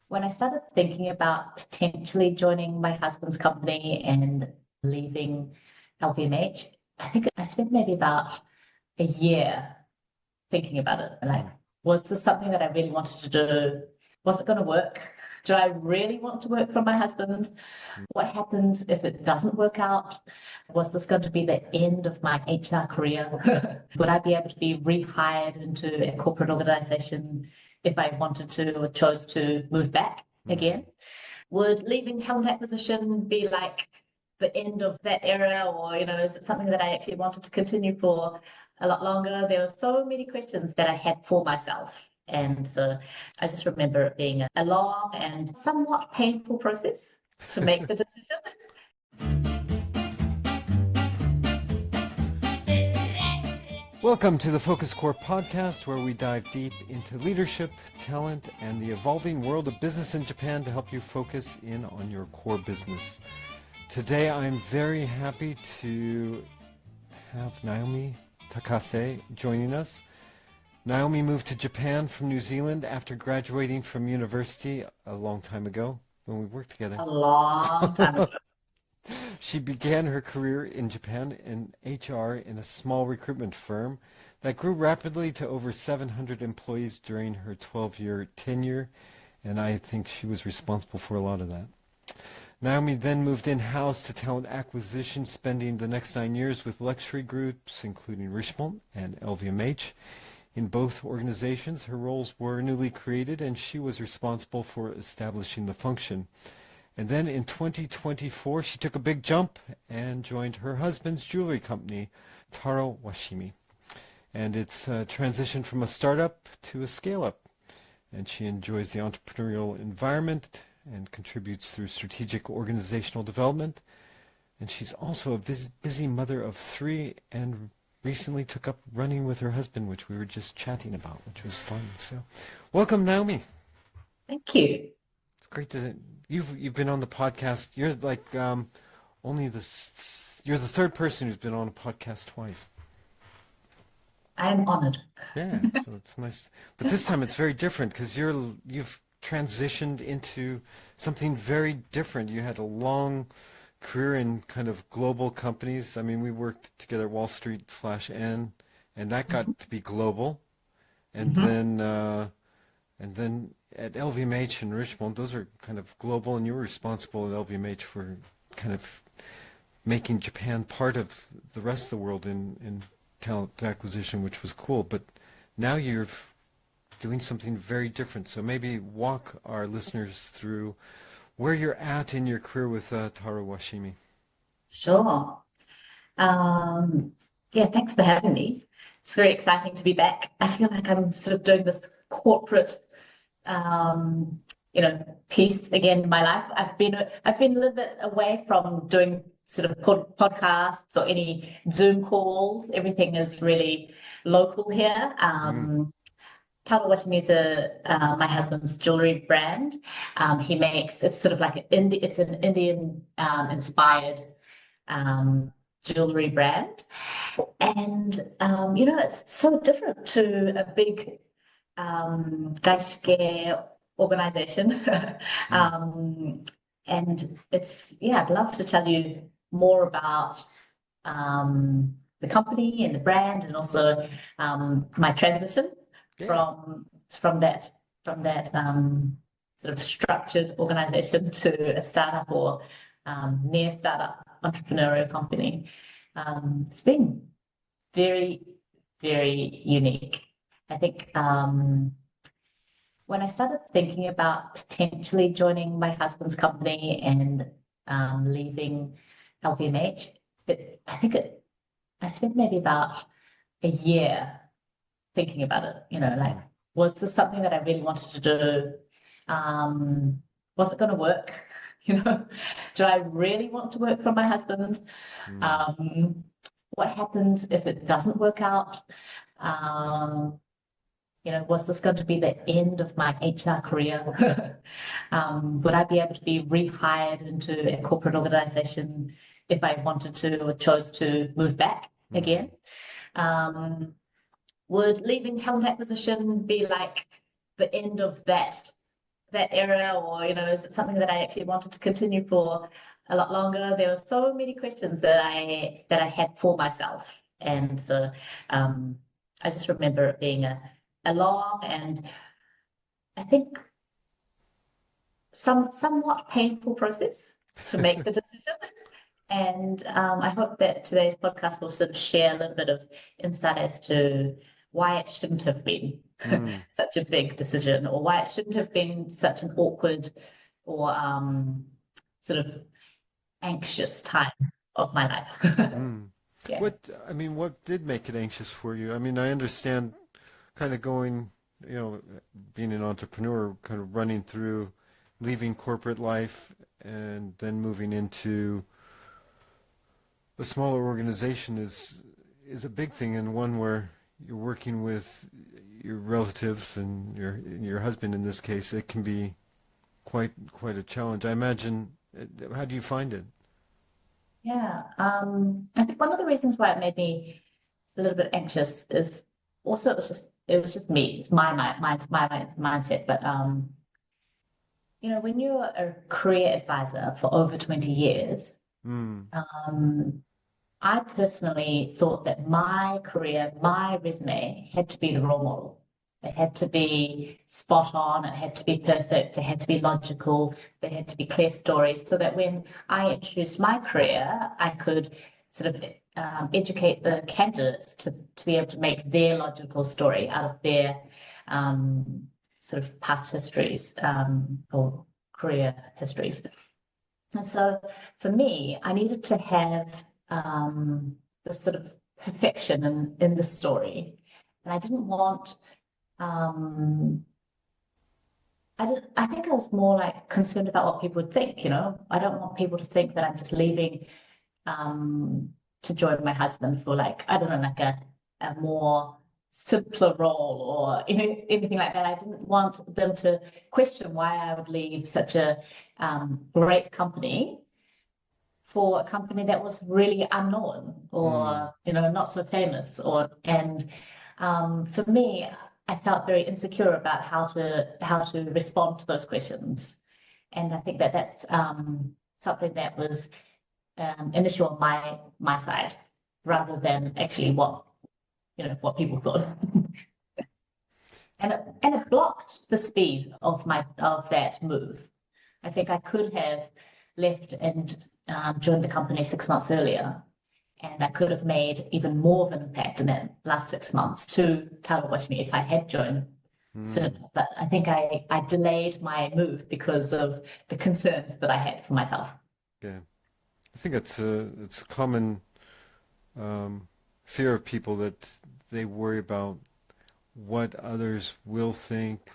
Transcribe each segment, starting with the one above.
When I started thinking about potentially joining my husband's company and leaving LVMH, I think I spent maybe about a year thinking about it. And like, was this something that I really wanted to do? Was it going to work? Do I really want to work for my husband? What happens if it doesn't work out? Was this going to be the end of my HR career? Would I be able to be rehired into a corporate organization if I wanted to or chose to move back again? Would leaving talent acquisition be like the end of that era, or is it something that I actually wanted to continue for a lot longer? There were so many questions that I had for myself. And so I just remember it being a long and somewhat painful process to make the decision. Welcome to the FocusCore Podcast, where we dive deep into leadership, talent, and the evolving world of business in Japan to help you focus in on your core business. Today, I'm very happy to have Naomi Takase joining us. Naomi moved to Japan from New Zealand after graduating from university a long time ago when we worked together. A long time ago. She began her career in Japan in HR in a small recruitment firm that grew rapidly to over 700 employees during her 12-year tenure, and I think she was responsible for a lot of that. Naomi then moved in-house to talent acquisition, spending the next 9 years with luxury groups, including Richemont and LVMH. In both organizations, her roles were newly created, and she was responsible for establishing the function. And then in 2024, she took a big jump and joined her husband's jewelry company, TaroWashimi. And it's transitioned from a startup to a scale-up. And she enjoys the entrepreneurial environment and contributes through strategic organizational development. And she's also a busy mother of 3 and recently took up running with her husband, which we were just chatting about, which was fun. So welcome, Naomi. Thank you. It's great to you've been on the podcast. You're like you're the third person who's been on a podcast twice. I am honored. Yeah, so it's nice. But this time it's very different because you've transitioned into something very different. You had a long career in kind of global companies. I mean, we worked together at Wall Street/N, and that got to be global. And then at LVMH and Richemont, those are kind of global, and you were responsible at LVMH for kind of making Japan part of the rest of the world in talent acquisition, which was cool. But now you're doing something very different. So maybe walk our listeners through where you're at in your career with TaroWashimi. Sure. Yeah, thanks for having me. It's very exciting to be back. I feel like I'm sort of doing this corporate piece again in my life. I've been a little bit away from doing sort of podcasts or any Zoom calls. Everything is really local here. TaroWashimi is my husband's jewelry brand. He makes, it's sort of like an Indian inspired jewelry brand. And it's so different to a big Gaishike organization. And I'd love to tell you more about the company and the brand, and also my transition from that sort of structured organization to a startup or near startup entrepreneurial company. It's been very, very unique. I think when I started thinking about potentially joining my husband's company and leaving LVMH, I spent maybe about a year thinking about it. Like, was this something that I really wanted to do? Was it going to work? Do I really want to work for my husband? What happens if it doesn't work out? Was this going to be the end of my HR career? Would I be able to be rehired into a corporate organization if I wanted to or chose to move back again? Would leaving talent acquisition be like the end of that that era, or is it something that I actually wanted to continue for a lot longer? There were so many questions that I had for myself, and so I just remember it being a long and I think somewhat painful process to make the decision. And I hope that today's podcast will sort of share a little bit of insight as to why it shouldn't have been such a big decision, or why it shouldn't have been such an awkward or sort of anxious time of my life. Mm. Yeah. What did make it anxious for you? I mean, I understand kind of going, being an entrepreneur, kind of running through, leaving corporate life and then moving into a smaller organization is a big thing, and one where you're working with your relatives and your husband in this case. It can be quite a challenge. I imagine. How do you find it? Yeah. I think one of the reasons why it made me a little bit anxious is also it was just me. It's my mindset. But when you're a career advisor for over 20 years, Mm, I personally thought that my career, my resume had to be the role model. It had to be spot on, it had to be perfect, it had to be logical, there had to be clear stories, so that when I introduced my career, I could sort of educate the candidates to be able to make their logical story out of their sort of past histories or career histories. And so for me, I needed to have this sort of perfection in the story. And I didn't want, I think I was more like concerned about what people would think, I don't want people to think that I'm just leaving to join my husband for like, I don't know, like a more simpler role or anything like that. I didn't want them to question why I would leave such a great company for a company that was really unknown mm, or not so famous. And for me, I felt very insecure about how to respond to those questions. And I think that that's something that was an issue on my side, rather than actually what people thought. And it blocked the speed of that move. I think I could have left and joined the company 6 months earlier, and I could have made even more of an impact in that last 6 months to TaroWashimi if I had joined sooner. mm. But I think I delayed my move because of the concerns that I had for myself. Yeah, I think it's a common fear of people that they worry about what others will think,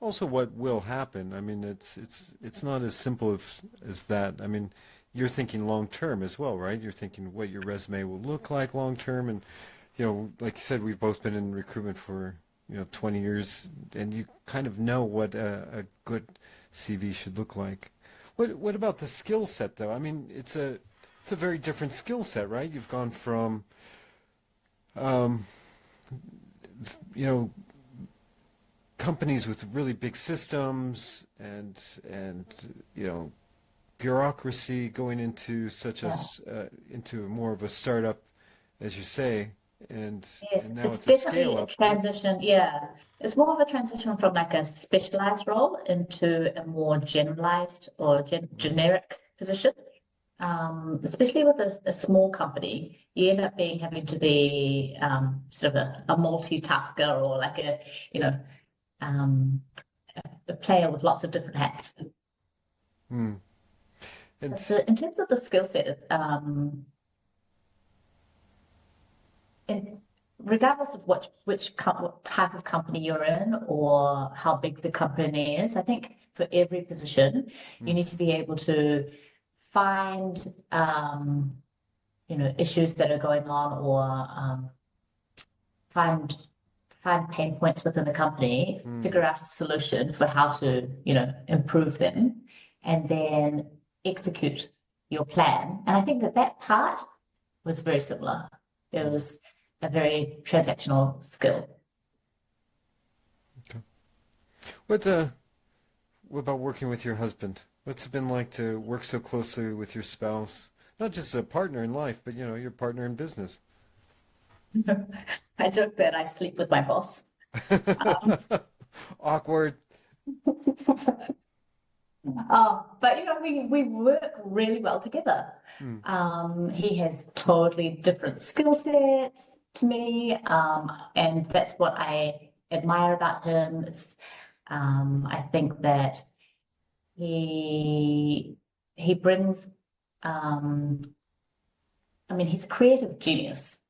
also what will happen. I mean, it's not as simple as that. I mean, you're thinking long term as well, right? You're thinking what your resume will look like long term, and like you said, we've both been in recruitment for 20 years, and you kind of know what a good CV should look like. What about the skill set though? I mean, it's a very different skill set, right? You've gone from um, you know, companies with really big systems and bureaucracy going into Yeah. into more of a startup, as you say, and Yes, and now it's it's a scale definitely a up, right? transition. Yeah, it's more of a transition from like a specialized role into a more generalized or generic position. Especially with a small company, you end up having to be sort of a multitasker, or like you know um, a player with lots of different hats. Mm. And In terms of the skill set, and regardless of what type of company you're in or how big the company is, I think for every position, you mm, need to be able to find issues that are going on, or find find pain points within the company, mm, figure out a solution for how to, improve them, and then execute your plan. And I think that part was very similar. It mm. was a very transactional skill. Okay. What What about working with your husband? What's it been like to work so closely with your spouse? Not just a partner in life, but your partner in business. I joke that I sleep with my boss. Um, Awkward. but we work really well together. Hmm. He has totally different skill sets to me, and that's what I admire about him. I think that he he brings. Um, I mean, he's a creative genius.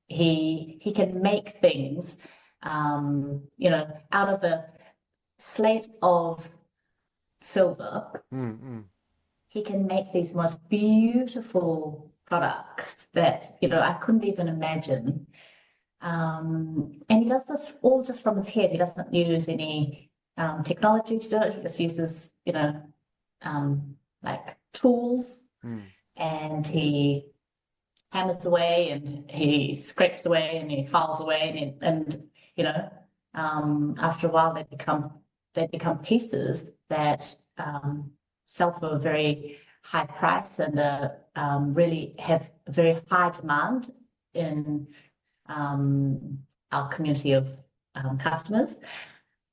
He can make things, out of a slate of silver. Mm-mm. He can make these most beautiful products that, I couldn't even imagine. And he does this all just from his head. He doesn't use any technology to do it. He just uses, like tools, Mm. and he hammers away and he scrapes away and he files away and after a while they become pieces that sell for a very high price and really have a very high demand in our community of customers,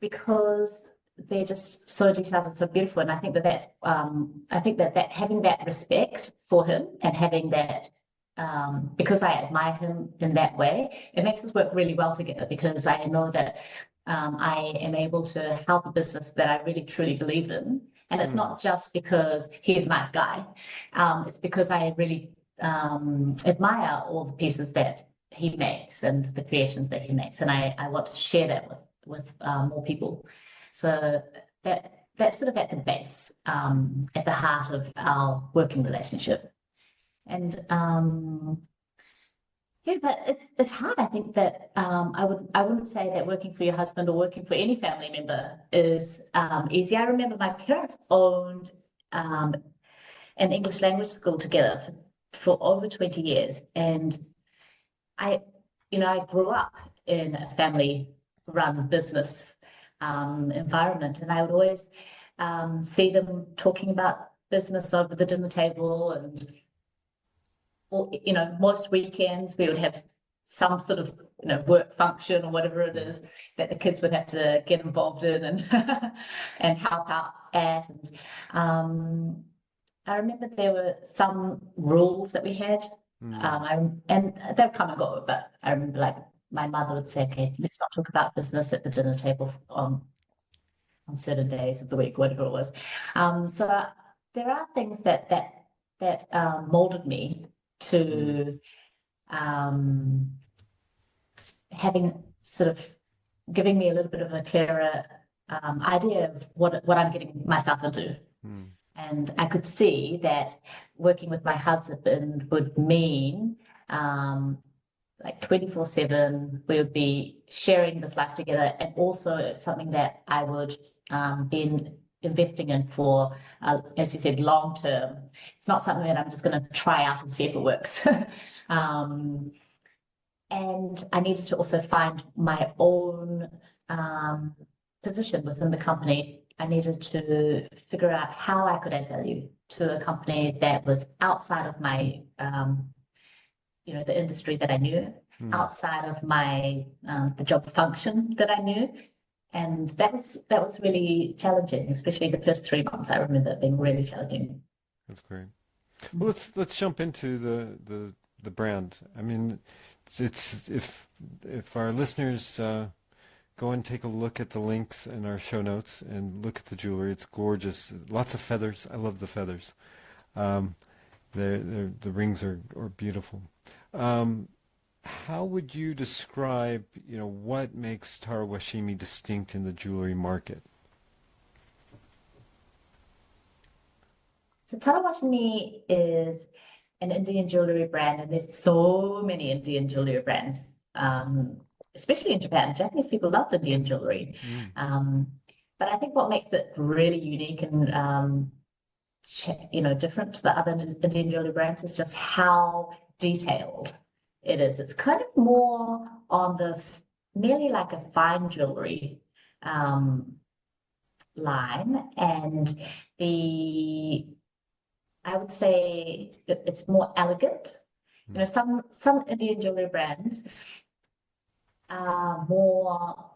because they're just so detailed and so beautiful. And I think that having that respect for him and having that, because I admire him in that way, it makes us work really well together, because I know that I am able to help a business that I really truly believe in. And it's Mm. not just because he's a nice guy. It's because I really admire all the pieces that he makes and the creations that he makes. And I want to share that with more people. So that's sort of at the base, at the heart of our working relationship. And yeah, but it's hard. I think that I wouldn't say that working for your husband or working for any family member is easy. I remember my parents owned um, an English language school together for over 20 years, and I, I grew up in a family-run business environment, and I would always see them talking about business over the dinner table, and or, most weekends we would have some sort of work function or whatever it Yeah. is that the kids would have to get involved in and and help out at. And I remember there were some rules that we had, Mm. and they'll come and go, but I remember, like, my mother would say, okay, let's not talk about business at the dinner table on certain days of the week, whatever it was. So there are things that molded me Mm. to um, having sort of giving me a little bit of a clearer idea of what I'm getting myself into. Mm. And I could see that working with my husband would mean like 24/7, we would be sharing this life together. And also it's something that I would be investing in for, as you said, long term. It's not something that I'm just going to try out and see if it works. um, and I needed to also find my own um, position within the company. I needed to figure out how I could add value to a company that was outside of my, the industry that I knew, Mm. outside of my the job function that I knew, and that was really challenging, especially the first 3 months. I remember it being really challenging. That's great. Well, let's jump into the brand. I mean, it's if our listeners go and take a look at the links in our show notes and look at the jewelry, it's gorgeous. Lots of feathers. I love the feathers. Um, the rings are beautiful. Um, how would you describe, what makes TaroWashimi distinct in the jewelry market? So TaroWashimi is an Indian jewelry brand, and there's so many Indian jewelry brands, um, especially in Japan. Japanese people love Indian jewelry. Mm. Um, but I think what makes it really unique and different to the other Indian jewelry brands is just how detailed it is. It's kind of more on the nearly like a fine jewelry um, line, and I would say it's more elegant. You know, some Indian jewelry brands are more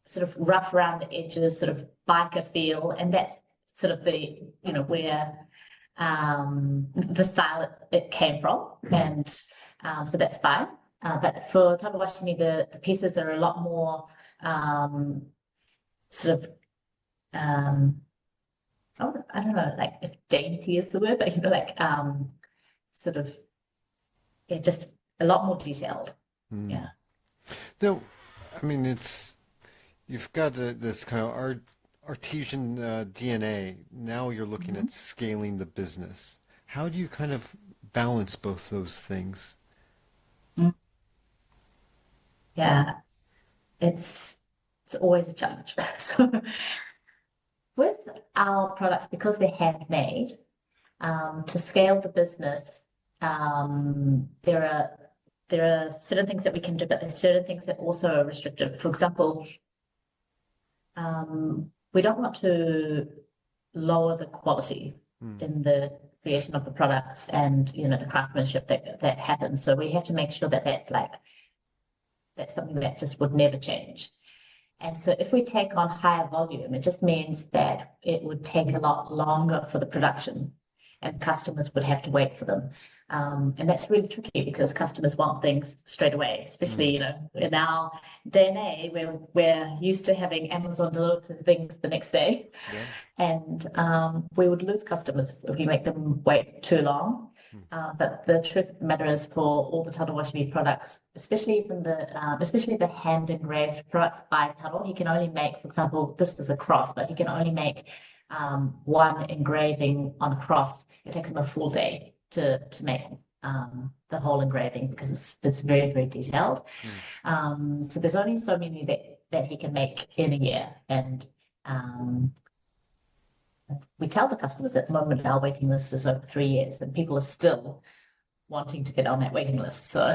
sort of rough around the edges, sort of biker feel, and that's sort of the, you know, where the style it came from, and so that's fine. But for TaroWashimi, the pieces are a lot more sort of I don't know, like if dainty is the word, but you know, like sort of just a lot more detailed. Yeah. No, I mean you've got this kind of artesian DNA. Now you're looking at scaling the business. How do you kind of balance both those things? Yeah, it's always a challenge. So with our products, because they're handmade, to scale the business, there are certain things that we can do, but there's certain things that also are restricted. For example, we don't want to lower the quality in the creation of the products and, you know, the craftsmanship that happens. So we have to make sure that that's something that just would never change. And so if we take on higher volume, it just means that it would take a lot longer for the production and customers would have to wait for them. And that's really tricky because customers want things straight away, especially, you know, in our day and age where we're used to having Amazon deliver things the next day. Yeah. And we would lose customers if we make them wait too long. But the truth of the matter is, for all the TaroWashimi products, especially the hand engraved products by Taro, he can only make, for example, this is a cross, but he can only make one engraving on a cross. It takes him a full day to make the whole engraving because it's very, very detailed. So there's only so many that he can make in a year, and we tell the customers at the moment our waiting list is over 3 years, and people are still wanting to get on that waiting list. So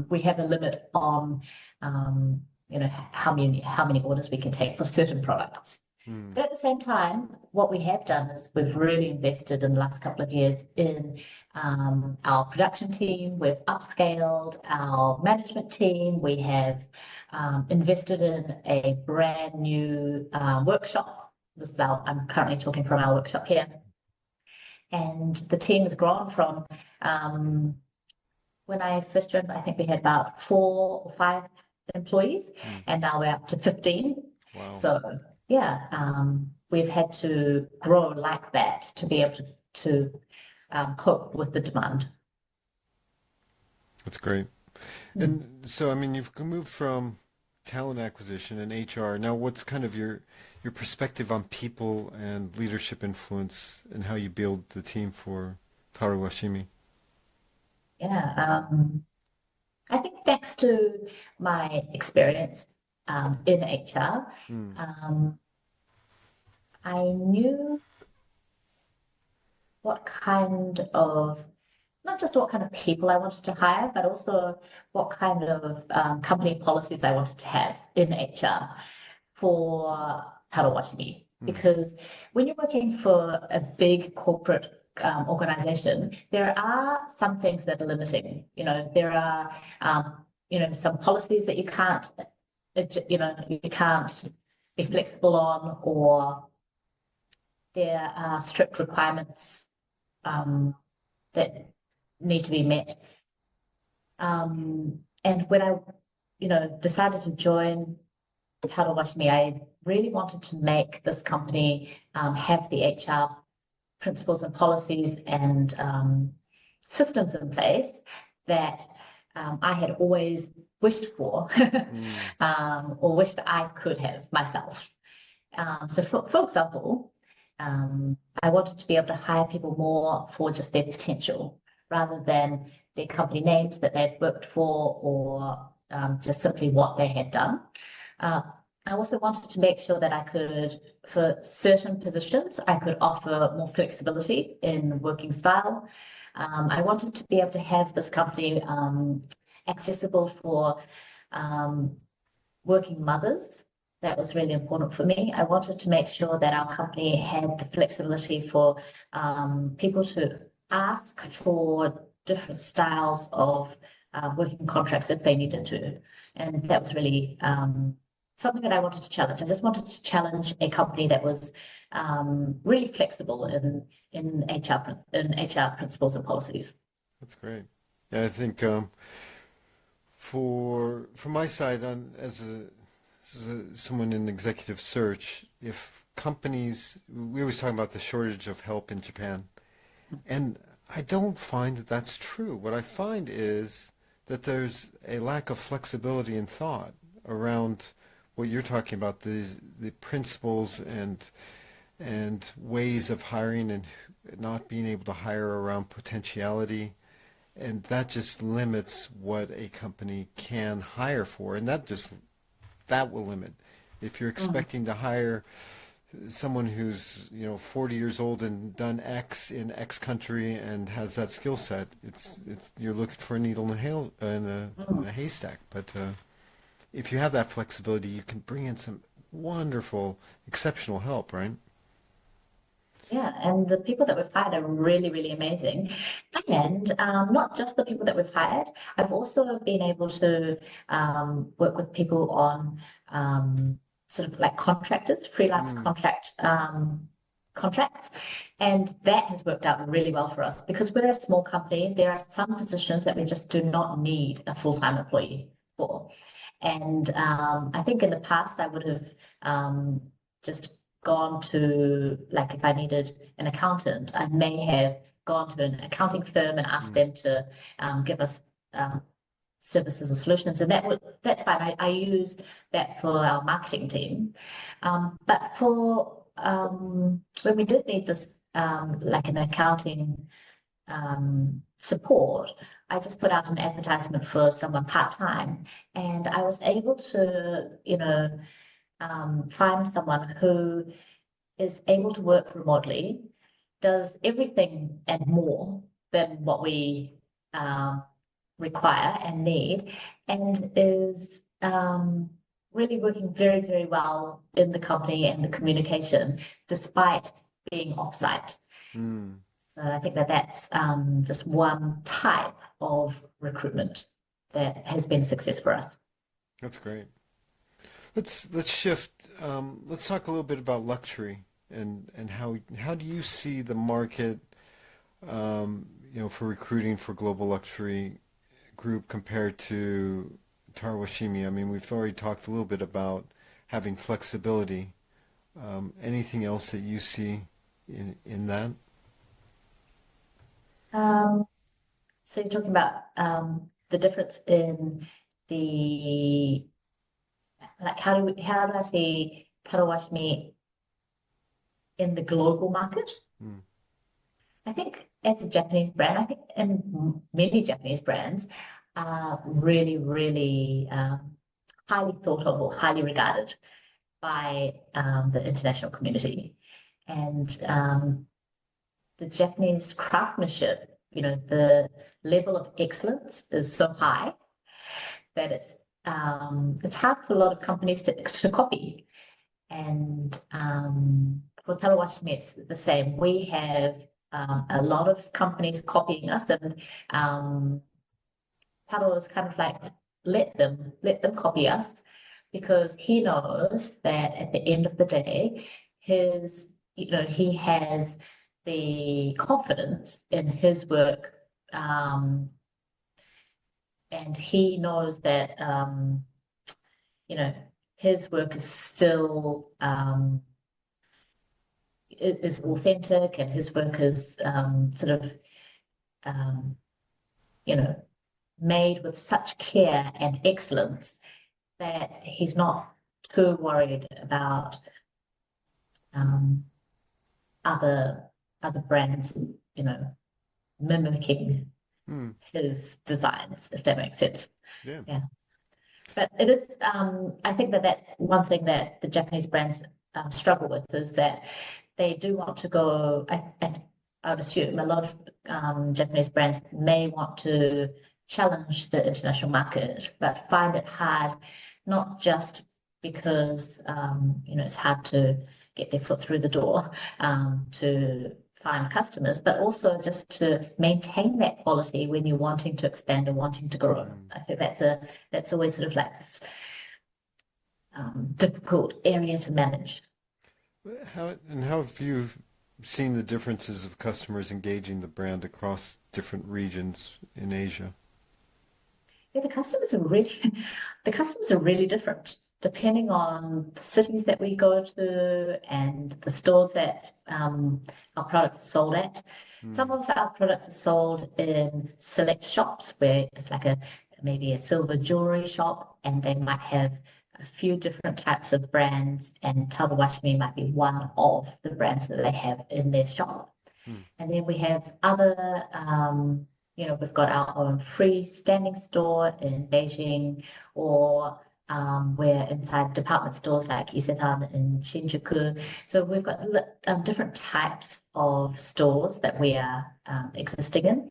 we have a limit on you know, how many orders we can take for certain products. But at the same time, what we have done is we've really invested in the last couple of years in our production team. We've upscaled our management team. We have invested in a brand new workshop. I'm currently talking from our workshop here. And the team has grown from, when I first joined, I think we had about 4 or 5 employees, and now we're up to 15. Wow. So yeah, we've had to grow like that to be able to cope with the demand. That's great. And so, I mean, you've moved from talent acquisition and HR. Now, what's kind of your perspective on people and leadership influence and how you build the team for TaroWashimi? Yeah, I think thanks to my experience in HR, I knew not just what kind of people I wanted to hire, but also what kind of company policies I wanted to have in HR for TaroWashimi. Because when you're working for a big corporate organization, there are some things that are limiting. You know, there are some policies that you can't be flexible on, or there are strict requirements that need to be met. And when I, decided to join TaroWashimi, I really wanted to make this company have the HR principles and policies and systems in place that I had always wished for, or wished I could have myself. So for example, I wanted to be able to hire people more for just their potential rather than their company names that they've worked for, or just simply what they had done. I also wanted to make sure that I could, for certain positions, I could offer more flexibility in working style. I wanted to be able to have this company accessible for working mothers that was really important for me. I wanted to make sure that our company had the flexibility for people to ask for different styles of working contracts if they needed to. And that was really something that I wanted to challenge. I just wanted to challenge a company that was really flexible in HR principles and policies. That's great. Yeah, I think from my side, as someone in executive search, if companies, we always talk about the shortage of help in Japan, and I don't find that that's true. What I find is that there's a lack of flexibility in thought around what you're talking about, the principles and ways of hiring and not being able to hire around potentiality. And that just limits what a company can hire for. And that will limit. If you're expecting to hire someone who's 40 years old and done X in X country and has that skill set, it's you're looking for a needle in a haystack. But if you have that flexibility, you can bring in some wonderful, exceptional help, right? Yeah, and the people that we've hired are really, really amazing. And not just the people that we've hired, I've also been able to work with people on sort of like contractors, freelance contracts. And that has worked out really well for us because we're a small company. There are some positions that we just do not need a full-time employee for. And I think in the past I would have just gone to, like if I needed an accountant, I may have gone to an accounting firm and asked them to give us services or solutions, and that's fine. I use that for our marketing team. But for when we did need this, like an accounting support, I just put out an advertisement for someone part-time, and I was able to, find someone who is able to work remotely, does everything and more than what we require and need, and is really working very, very well in the company and the communication, despite being offsite. So I think that's just one type of recruitment that has been a success for us. That's great. Let's shift. Let's talk a little bit about luxury and how do you see the market, for recruiting for global luxury group compared to TaroWashimi? I mean, we've already talked a little bit about having flexibility. Anything else that you see in that? So you're talking about the difference in the, like, how do I see TaroWashimi in the global market? I think as a Japanese brand, I think and many Japanese brands are really, really highly thought of or highly regarded by the international community. And the Japanese craftsmanship, the level of excellence is so high that it's hard for a lot of companies to copy. And for TaroWashimi, it's the same. We have a lot of companies copying us, and Taro is kind of like, let them copy us, because he knows that at the end of the day, he has the confidence in his work, and he knows that his work is still is authentic, and his work is made with such care and excellence that he's not too worried about other brands, mimicking his designs, if that makes sense. Yeah. But it is, I think that's one thing that the Japanese brands struggle with, is that they do want to go, I would assume a lot of Japanese brands may want to challenge the international market, but find it hard, not just because it's hard to get their foot through the door to find customers, but also just to maintain that quality when you're wanting to expand and wanting to grow. I think that's always sort of like this difficult area to manage. How have you seen the differences of customers engaging the brand across different regions in Asia? Yeah, the customers are really different depending on the cities that we go to and the stores that our products are sold at. Some of our products are sold in select shops where it's like maybe a silver jewelry shop, and they might have a few different types of brands, and TaroWashimi might be one of the brands that they have in their shop. And then we have other, we've got our own freestanding store in Beijing, or we're inside department stores like Isetan in Shinjuku. So we've got different types of stores that we are existing in.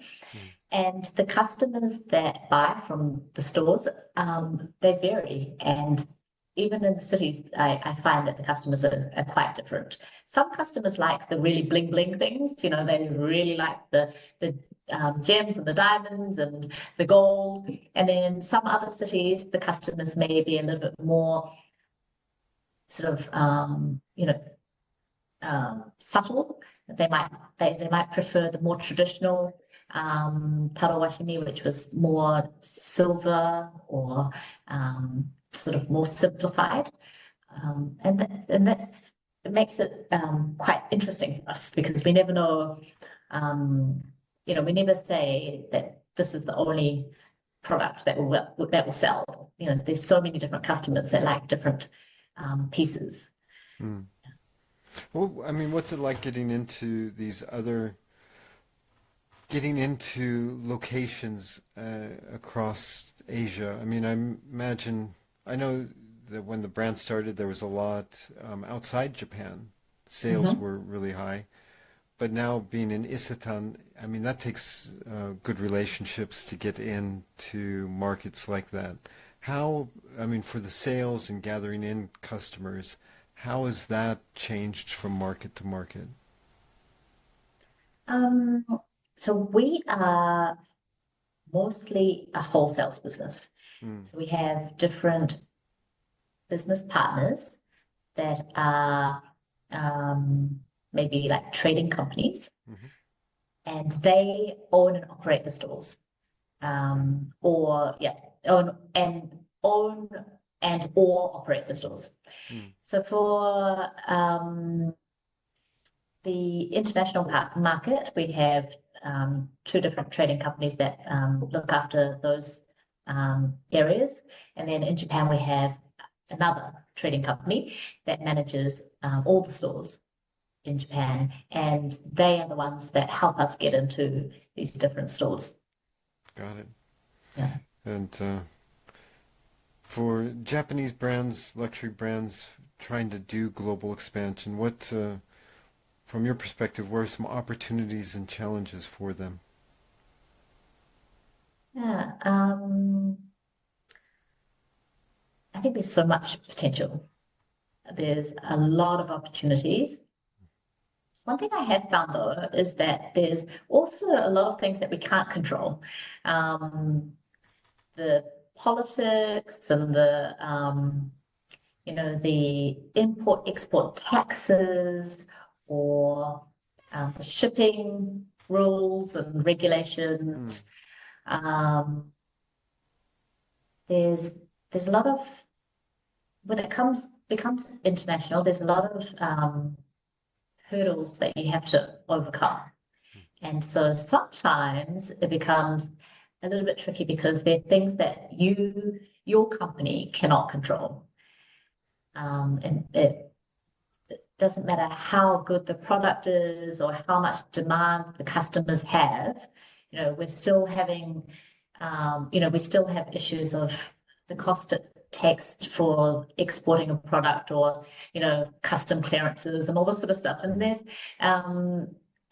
And the customers that buy from the stores, they vary. And even in the cities, I find that the customers are quite different. Some customers like the really bling bling things, they really like the gems and the diamonds and the gold. And then some other cities, the customers may be a little bit more sort of, subtle. They might prefer the more traditional TaroWashimi, which was more silver or sort of more simplified, and it makes it quite interesting for us, because we never know. We never say that this is the only product that will sell. There's so many different customers that like different pieces. Well, I mean, what's it like getting into locations across Asia? I mean, I know that when the brand started, there was a lot outside Japan. Sales were really high. But now being in Isetan, I mean, that takes good relationships to get into markets like that. For the sales and gathering in customers, how has that changed from market to market? So we are mostly a wholesale business. So we have different business partners that are maybe like trading companies, and they own and operate the stores, own or operate the stores. So for the international market, we have two different trading companies that look after those areas, and then in Japan we have another trading company that manages all the stores in Japan, and they are the ones that help us get into these different stores. Got it. Yeah. And for Japanese brands, luxury brands trying to do global expansion, what, from your perspective, what are some opportunities and challenges for them? Yeah, I think there's so much potential. There's a lot of opportunities. One thing I have found, though, is that there's also a lot of things that we can't control. The politics and the import-export taxes, or the shipping rules and regulations. There's a lot of, when it becomes international, there's a lot of hurdles that you have to overcome. And so sometimes it becomes a little bit tricky, because they're things that your company cannot control. And it doesn't matter how good the product is or how much demand the customers have, we're still having, we still have issues of the cost it takes for exporting a product, or, custom clearances and all this sort of stuff. And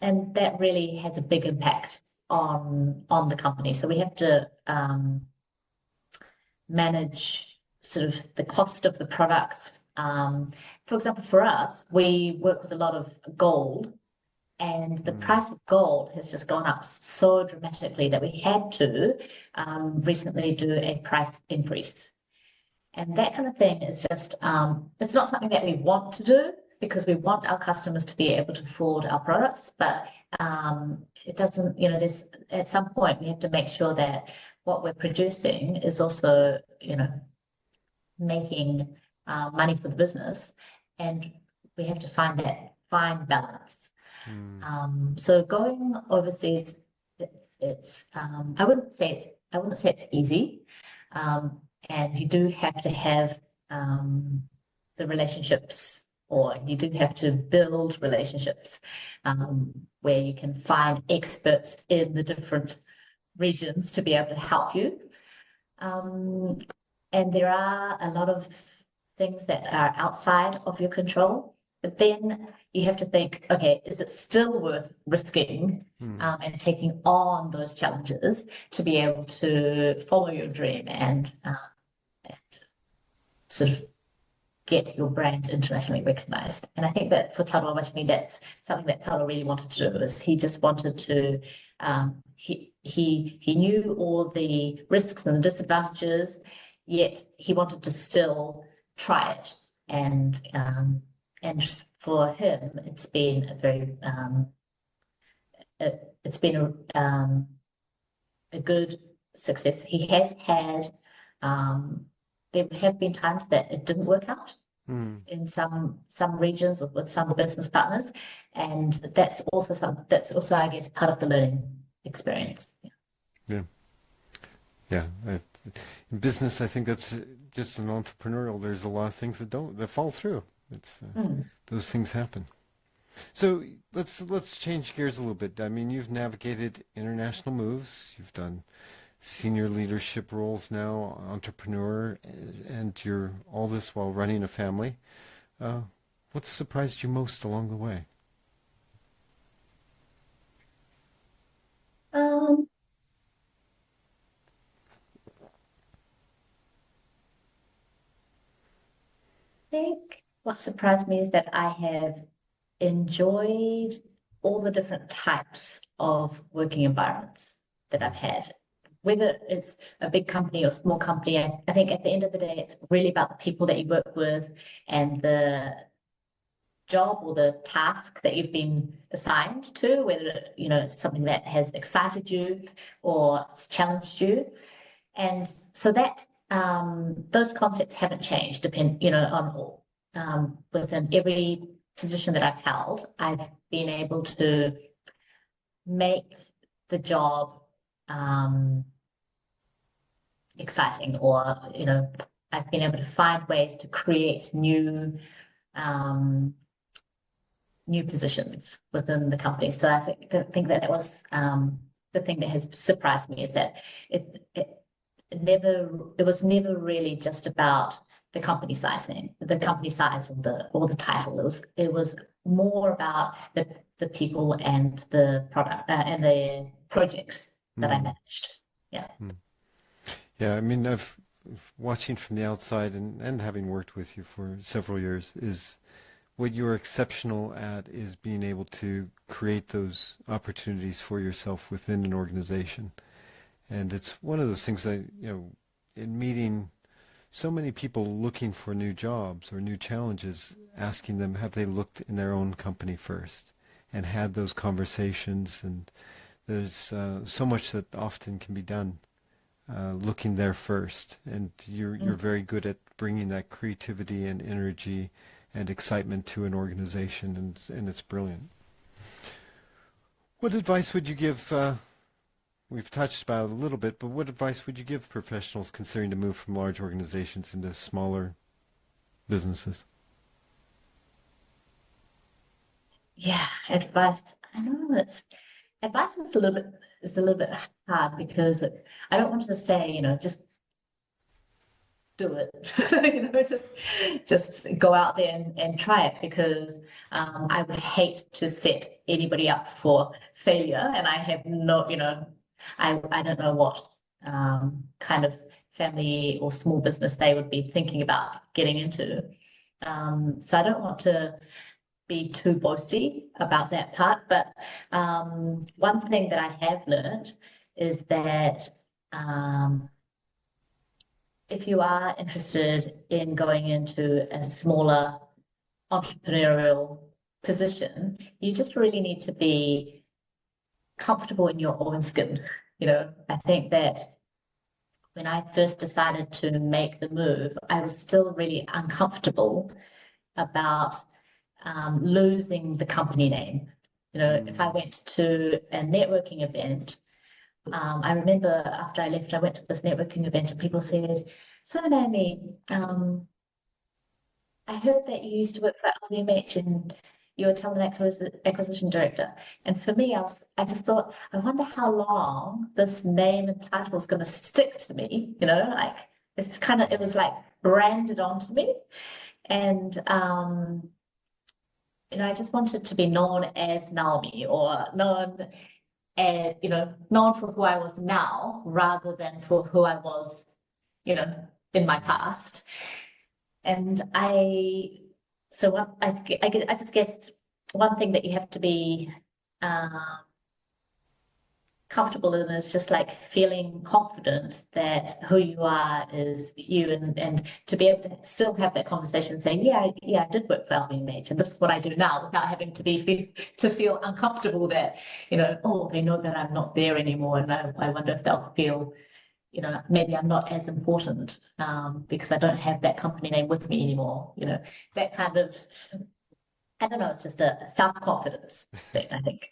and that really has a big impact on the company. So we have to manage sort of the cost of the products. For example, for us, we work with a lot of gold, and the price of gold has just gone up so dramatically that we had to recently do a price increase. And that kind of thing is just, it's not something that we want to do because we want our customers to be able to afford our products, but it doesn't, there's at some point we have to make sure that what we're producing is also, making money for the business, and we have to find that fine balance. So going overseas, it's I wouldn't say it's easy, and you do have to have the relationships, or you do have to build relationships where you can find experts in the different regions to be able to help you. And there are a lot of things that are outside of your control, but then you have to think, okay, is it still worth risking and taking on those challenges to be able to follow your dream and sort of get your brand internationally recognized? And I think that for TaroWashimi, that's something that Taro really wanted to do. Is he just wanted to, he knew all the risks and the disadvantages, yet he wanted to still try it. And for him, it's been a very, it's been a good success. He has had, there have been times that it didn't work out in some regions or with some business partners, and that's also I guess part of the learning experience. Yeah. In business, I think that's just an entrepreneurial. There's a lot of things that fall through. It's those things happen. So let's change gears a little bit. I mean, you've navigated international moves. You've done senior leadership roles now, entrepreneur, and you're all this while running a family. What surprised you most along the way? I think what surprised me is that I have enjoyed all the different types of working environments that I've had. Whether it's a big company or small company, I think at the end of the day, it's really about the people that you work with and the job or the task that you've been assigned to, whether it's something that has excited you or it's challenged you. And so that those concepts haven't changed on within every position that I've held. I've been able to make the job exciting, or I've been able to find ways to create new positions within the company. So I think that was the thing that has surprised me, is that it was never really just about the company size or the title. It was more about the people and the product and the projects that I managed. Yeah. Yeah, I mean, I've watching from the outside and having worked with you for several years, is what you're exceptional at is being able to create those opportunities for yourself within an organization. And it's one of those things that, in meeting so many people looking for new jobs or new challenges, asking them, have they looked in their own company first and had those conversations? And there's so much that often can be done looking there first. And you're very good at bringing that creativity and energy and excitement to an organization, and it's brilliant. What advice would you give? We've touched about it a little bit, but what advice would you give professionals considering to move from large organizations into smaller businesses? Yeah, advice. I know advice is a little bit hard, because I don't want to say, just do it, just go out there and try it, because I would hate to set anybody up for failure, and I have no, I don't know what kind of family or small business they would be thinking about getting into. So I don't want to be too boasty about that part, but one thing that I have learned is that if you are interested in going into a smaller entrepreneurial position, you just really need to be comfortable in your own skin. I think that when I first decided to make the move, I was still really uncomfortable about losing the company name. If I went to a networking event, I remember after I left, I went to this networking event and people said, "So Naomi, I heard that you used to work for LVMH and you were talent acquisition director." And for me, I just thought, I wonder how long this name and title is going to stick to me. Like it was like branded onto me. And I just wanted to be known as Naomi, or known as, known for who I was now rather than for who I was, in my past. And I just guess one thing that you have to be comfortable in is just like feeling confident that who you are is you, and to be able to still have that conversation saying, yeah, I did work for LVMH and this is what I do now, without having to feel uncomfortable that, oh, they know that I'm not there anymore, and I wonder if they'll feel, maybe I'm not as important because I don't have that company name with me anymore. That kind of, I don't know, it's just a self-confidence thing, I think.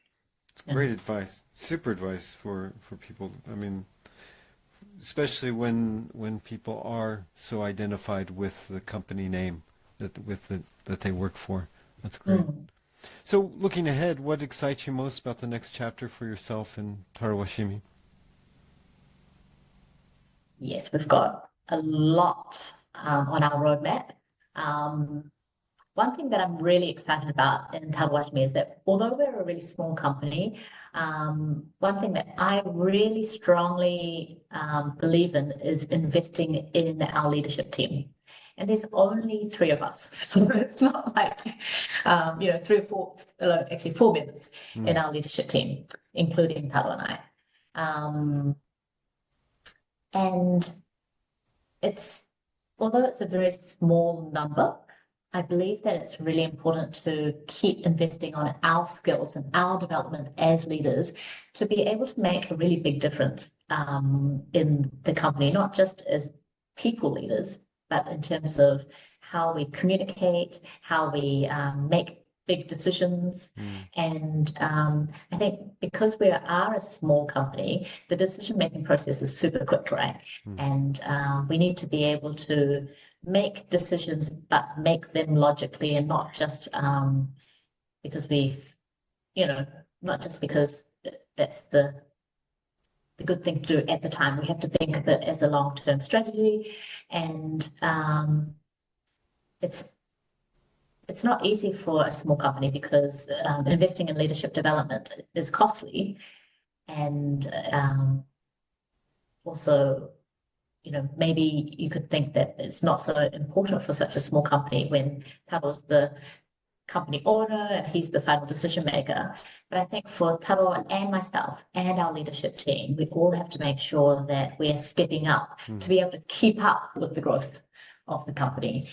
It's great advice, super advice for people. I mean, especially when people are so identified with the company name that they work for. That's great. So, looking ahead, what excites you most about the next chapter for yourself in TaroWashimi? Yes, we've got a lot on our roadmap. One thing that I'm really excited about in TaroWashimi is that although we're a really small company, one thing that I really strongly believe in is investing in our leadership team. And there's only 3 of us. So it's not like, 3 or 4, actually 4 members in our leadership team, including Taro and I. And although it's a very small number, I believe that it's really important to keep investing on our skills and our development as leaders to be able to make a really big difference in the company, not just as people leaders, but in terms of how we communicate, how we make big decisions. And I think because we are a small company, the decision-making process is super quick, right? And we need to be able to make decisions, but make them logically, and not just because not just because that's the good thing to do at the time. We have to think of it as a long-term strategy, and it's not easy for a small company because investing in leadership development is costly, and also, maybe you could think that it's not so important for such a small company when Taro's the company owner and he's the final decision maker. But I think for Taro and myself and our leadership team, we all have to make sure that we are stepping up to be able to keep up with the growth of the company.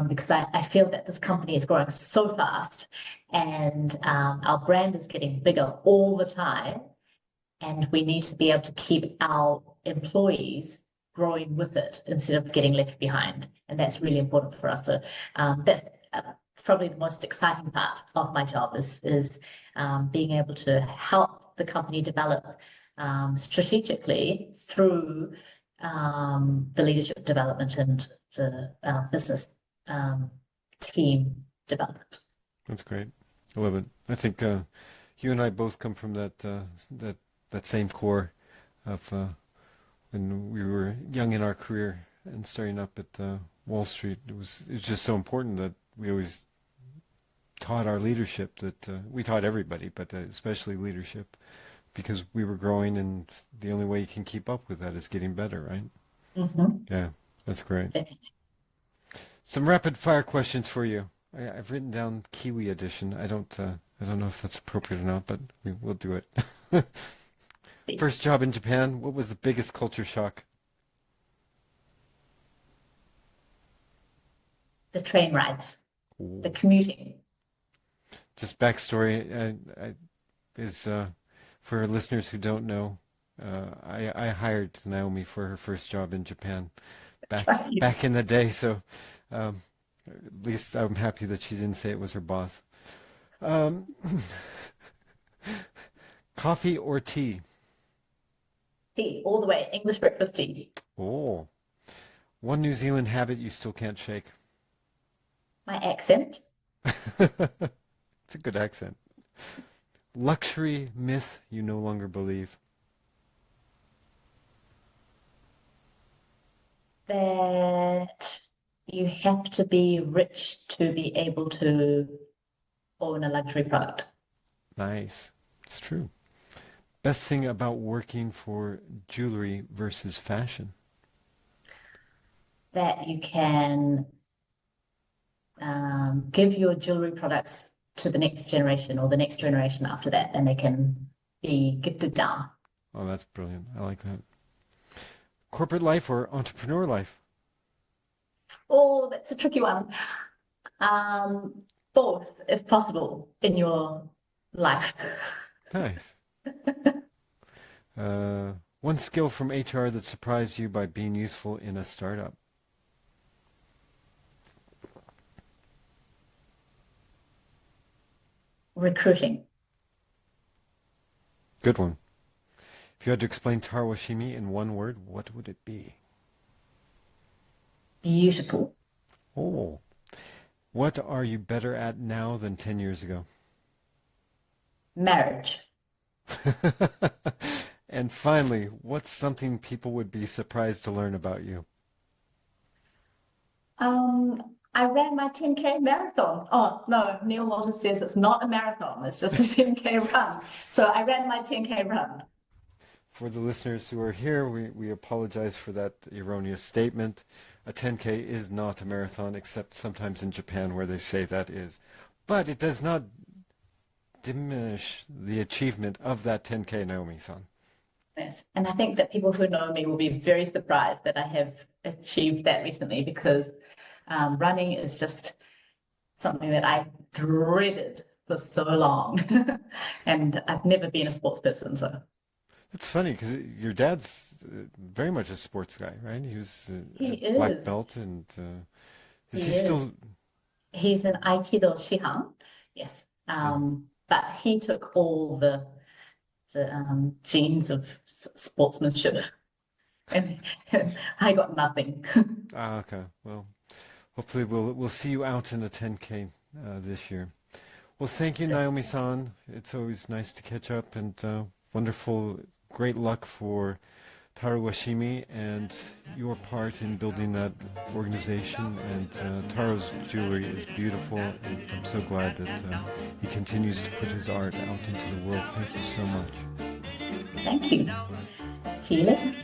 Because I feel that this company is growing so fast, and our brand is getting bigger all the time, and we need to be able to keep our employees growing with it instead of getting left behind. And that's really important for us. So that's probably the most exciting part of my job is being able to help the company develop strategically through the leadership development and the business team development. That's great. I love it. I think you and I both come from that same core of when we were young in our career and starting up at Wall Street. It was just so important that we always taught our leadership, that we taught everybody, but especially leadership, because we were growing, and the only way you can keep up with that is getting better, right? Mm-hmm. Yeah, that's great. Some rapid fire questions for you. I've written down Kiwi edition. I don't know if that's appropriate or not, but we'll do it. First job in Japan. What was the biggest culture shock? The train rides, the Ooh. commuting. Just backstory is for listeners who don't know. I hired Naomi for her first job in Japan That's back right. back in the day. So at least I'm happy that she didn't say it was her boss. Um, coffee or tea? Tea, all the way. English breakfast tea. Oh, one New Zealand habit you still can't shake. My accent. It's a good accent. Luxury myth you no longer believe. That you have to be rich to be able to own a luxury product. Nice. It's true. Best thing about working for jewelry versus fashion. That you can give your jewelry products to the next generation or the next generation after that, and they can be gifted down. Oh, that's brilliant. I like that. Corporate life or entrepreneur life? Oh, that's a tricky one. Both, if possible, in your life. Nice. One skill from HR that surprised you by being useful in a startup. Recruiting. Good one. If you had to explain TaroWashimi in one word, what would it be? Beautiful. Oh, what are you better at now than 10 years ago? Marriage. And finally, what's something people would be surprised to learn about you? I ran my 10K marathon. Oh, no, Neil Walters says it's not a marathon, it's just a 10K run. So I ran my 10K run. For the listeners who are here, we apologize for that erroneous statement. A 10K is not a marathon, except sometimes in Japan where they say that is. But it does not diminish the achievement of that 10K, Naomi-san. Yes. And I think that people who know me will be very surprised that I have achieved that recently because running is just something that I dreaded for so long. And I've never been a sports person, so. It's funny because your dad's very much a sports guy, right? He was He a black is. belt, and is He he is. still? He's an Aikido Shihan, yes. Yeah. But he took all the genes of sportsmanship, and I got nothing. Ah, okay. Well, hopefully we'll see you out in a 10K this year. Well, thank you, Naomi-san. It's always nice to catch up, and wonderful, great luck for TaroWashimi and your part in building that organization. And Taro's jewelry is beautiful, and I'm so glad that he continues to put his art out into the world. Thank you so much. Thank you. See you later.